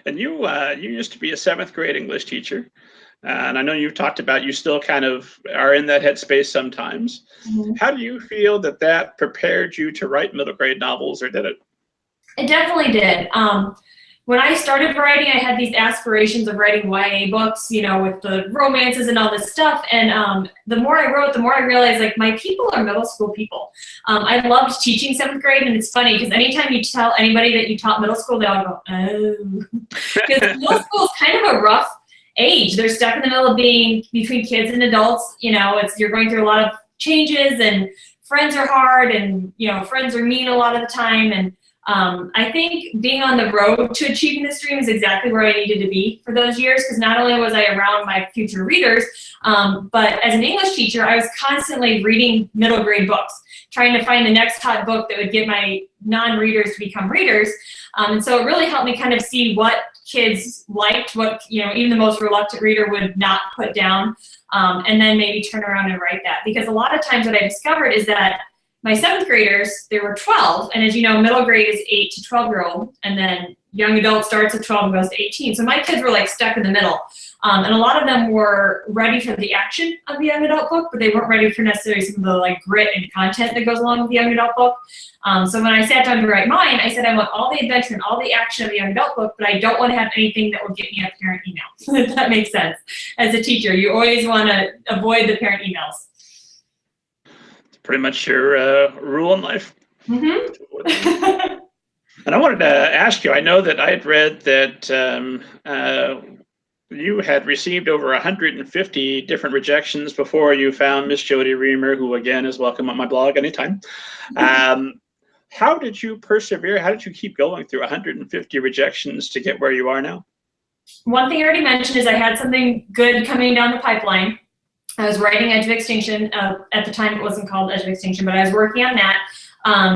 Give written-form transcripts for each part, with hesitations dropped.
And you used to be a seventh grade English teacher. And I know you've talked about you still kind of are in that headspace sometimes. Mm-hmm. How do you feel that prepared you to write middle grade novels, or did it? It definitely did. When I started writing, I had these aspirations of writing YA books, you know, with the romances and all this stuff. And the more I wrote, the more I realized, like, my people are middle school people. I loved teaching seventh grade, and it's funny because anytime you tell anybody that you taught middle school, they all go, oh. Because middle school is kind of a rough age. They're stuck in the middle of being between kids and adults. You know, you're going through a lot of changes, and friends are hard, and, you know, friends are mean a lot of the time. And I think being on the road to achieving this dream is exactly where I needed to be for those years, because not only was I around my future readers, but as an English teacher, I was constantly reading middle grade books, trying to find the next hot book that would get my non-readers to become readers. And so it really helped me kind of see what kids liked, what, you know, even the most reluctant reader would not put down, and then maybe turn around and write that. Because a lot of times what I discovered is that my seventh graders, there were 12, and as you know, middle grade is 8 to 12-year-old, and then young adult starts at 12 and goes to 18. So my kids were like stuck in the middle. And a lot of them were ready for the action of the young adult book, but they weren't ready for necessarily some of the like grit and content that goes along with the young adult book. So when I sat down to write mine, I said I want all the adventure and all the action of the young adult book, but I don't want to have anything that will get me a parent email, if that makes sense. As a teacher, you always want to avoid the parent emails. Pretty much your rule in life. Mm-hmm. And I wanted to ask you, I know that I had read that you had received over 150 different rejections before you found Miss Jody Reamer, who again is welcome on my blog anytime. How did you persevere? How did you keep going through 150 rejections to get where you are now? One thing I already mentioned is I had something good coming down the pipeline. I was writing Edge of Extinction. At the time, it wasn't called Edge of Extinction, but I was working on that.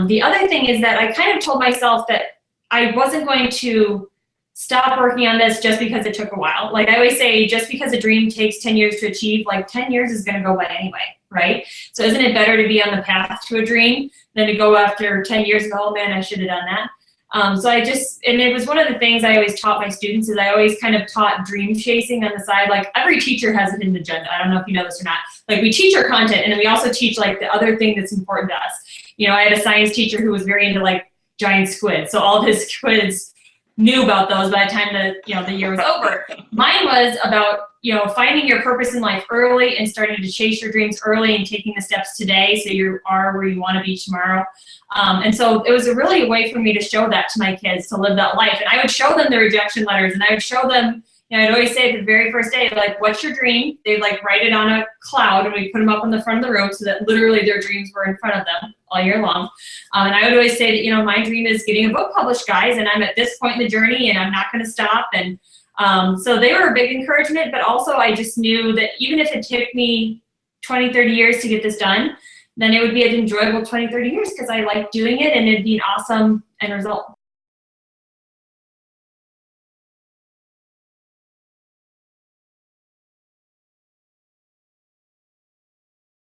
The other thing is that I kind of told myself that I wasn't going to stop working on this just because it took a while. Like I always say, just because a dream takes 10 years to achieve, like 10 years is going to go by anyway, right? So isn't it better to be on the path to a dream than to go after 10 years and go, oh man, I should have done that? So and it was one of the things I always taught my students is I always kind of taught dream chasing on the side. Like every teacher has a hidden agenda. I don't know if you know this or not. Like we teach our content, and then we also teach like the other thing that's important to us. You know, I had a science teacher who was very into like giant squids. So all of his squids knew about those by the time the year was over. Mine was about, you know, finding your purpose in life early and starting to chase your dreams early and taking the steps today so you are where you want to be tomorrow. And so it was really a way for me to show that to my kids, to live that life. And I would show them the rejection letters, and I would show them, you know, I'd always say the very first day, like, what's your dream? They'd like write it on a cloud, and we'd put them up on the front of the room so that literally their dreams were in front of them all year long. And I would always say that, you know, my dream is getting a book published, guys, and I'm at this point in the journey and I'm not going to stop. And so they were a big encouragement, but also I just knew that even if it took me 20, 30 years to get this done, then it would be an enjoyable 20, 30 years because I like doing it, and it'd be an awesome end result.